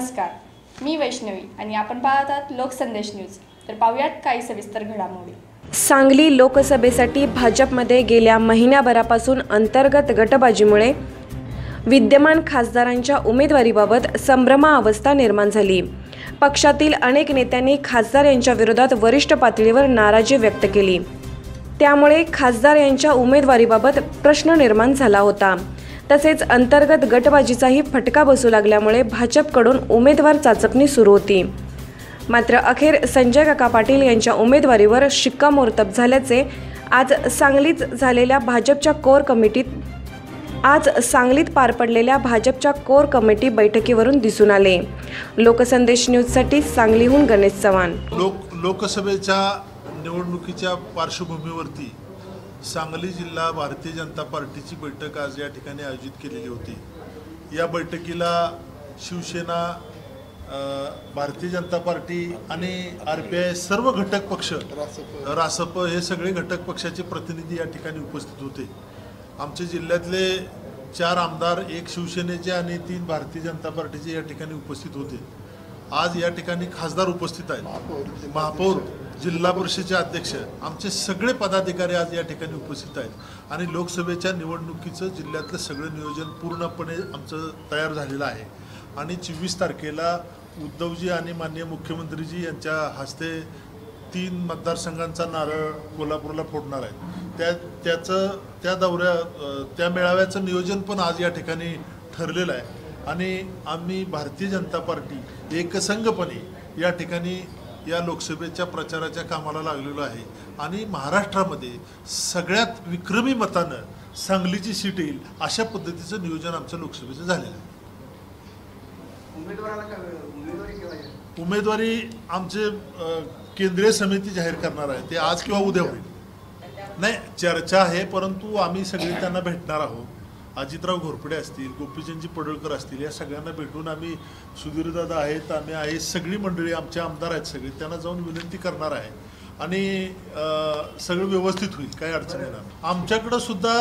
नमस्कार, मी वैष्णवी आणि आपण पाहत आहात लोकसंदेश न्यूज। तर पाहूयात काही सविस्तर घडामोडी। सांगली लोकसभेसाठी भाजपमध्ये गेल्या महिन्याभरापासून अंतर्गत गटबाजीमुळे विद्यमान खासदारांच्या उमेदवारीबाबत संभ्रमावस्था निर्माण झाली। पक्षातील अनेक नेत्यांनी खासदार यांच्या विरोधात वरिष्ठ पातळीवर नाराजी व्यक्त केली। त्यामुळे खासदार यांच्या उमेदवारीबाबत प्रश्न निर्माण झाला होता। तसेच अंतर्गत गटबाजीचाही फटका बसू लागल्यामुळे भाजपकडून उमेदवार चाचपणी सुरू होती। मात्र अखेर संजय काका पाटील यांच्या उमेदवारीवर शिक्कामोर्तब झाल्याचे आज सांगलीत पार पडलेल्या भाजपच्या कोर कमिटी बैठकीवरून दिसून आले। लोकसंदेश न्यूजसाठी सांगलीहून गणेश चव्हाण। लोकसभेच्या निवडणुकीच्या पार्श्वभूमीवरती सांगली जिल्हा भारतीय जनता पार्टीची बैठक आज या ठिकाणी आयोजित केलेली होती। या बैठकीला शिवसेना, भारतीय जनता पार्टी आणि RPI सर्व घटक पक्ष, रासप हे सगळे घटक पक्षाचे प्रतिनिधी या ठिकाणी उपस्थित होते। आमच्या जिल्ह्यातले 4 आमदार, 1 शिवसेनेचे आणि 3 भारतीय जनता पार्टीचे या ठिकाणी उपस्थित होते। आज या ठिकाणी खासदार उपस्थित आहेत, महापौर, जिल्हा परिषदेचे अध्यक्ष, आमचे सगळे पदाधिकारी आज या ठिकाणी उपस्थित आहेत आणि लोकसभेच्या निवडणुकीचं जिल्ह्यातलं सगळं नियोजन पूर्णपणे आमचं तयार झालेलं आहे। आणि 24 तारखेला उद्धवजी आणि माननीय मुख्यमंत्रीजी यांच्या हस्ते 3 मतदारसंघांचा नारळ कोल्हापूरला फोडणार आहे। त्या मेळाव्याचं नियोजन पण आज या ठिकाणी ठरलेलं आहे आणि आम्ही भारतीय जनता पार्टी एकसंघपणे या ठिकाणी या लोकसभेच्या प्रचाराच्या कामाला लागलेलो आहे आणि महाराष्ट्रामध्ये सगळ्यात विक्रमी मतानं सांगलीची सीट येईल अशा पद्धतीचं नियोजन आमचं लोकसभेचं झालेलं आहे। उमेदवारी आमचे केंद्रीय समिती जाहीर करणार आहे, ते आज किंवा उद्या होईल। नाही, चर्चा आहे, परंतु आम्ही सगळे त्यांना भेटणार आहोत। अजितराव घोरपडे असतील, गोपीचंदजी पडळकर असतील, या सगळ्यांना भेटून आम्ही, सुधीरदादा आहेत, आम्ही आहे, सगळी मंडळी आमचे आमदार आहेत सगळे, त्यांना जाऊन विनंती करणार आहे आणि सगळं व्यवस्थित होईल, काही अडचण येणार। आमच्याकडं सुद्धा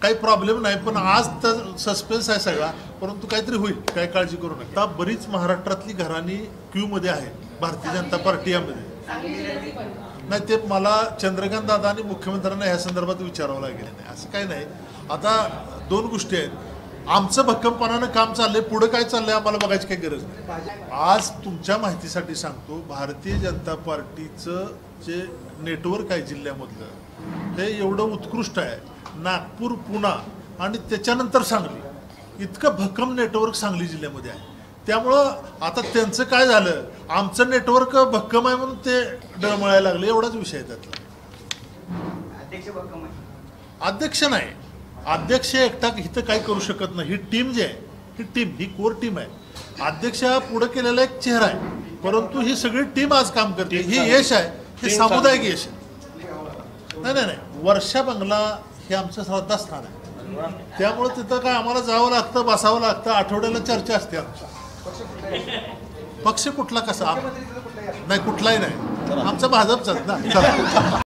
काही प्रॉब्लेम नाही, पण आज तर सस्पेन्स आहे सगळा, परंतु काहीतरी होईल, काही काळजी करू नका। आता बरीच महाराष्ट्रातली घराणी क्यूमध्ये आहेत भारतीय जनता पार्टी यामध्ये। नाही, ते मला चंद्रकांत दादा आणि मुख्यमंत्र्यांना ह्या संदर्भात विचारावं लागेल। नाही असं काही नाही। आता 2 गोष्टी आहेत, आमचं भक्कमपणानं काम चाललंय, पुढं काय चाललंय आम्हाला बघायची काही गरज नाही। आज तुमच्या माहितीसाठी सांगतो, भारतीय जनता पार्टीचं जे नेटवर्क आहे जिल्ह्यामधलं हे एवढं उत्कृष्ट आहे। नागपूर, पुणा आणि त्याच्यानंतर सांगली, इतकं भक्कम नेटवर्क सांगली जिल्ह्यामध्ये आहे। त्यामुळं आता त्यांचं काय झालं, आमचं नेटवर्क भक्कम आहे म्हणून ते डळमळायला लागले, एवढाच विषय आहे त्यातला। अध्यक्ष नाही, अध्यक्ष एकटा इथं काय करू शकत नाही। ही टीम जी आहे, ही कोर टीम आहे। अध्यक्ष पुढे केलेला एक चेहरा आहे, परंतु ही सगळी टीम आज काम करते। ही यश आहे, हे सामुदायिक यश आहे। नाही, वर्षा बंगला हे आमचं श्रद्धास्थान आहे, त्यामुळे तिथं काय आम्हाला जावं लागतं, बसावं लागतं, आठवड्याला चर्चा असते आमची। पक्ष कुठला कसा नाही, कुठलाही नाही, आमचा भाजपचाच ना।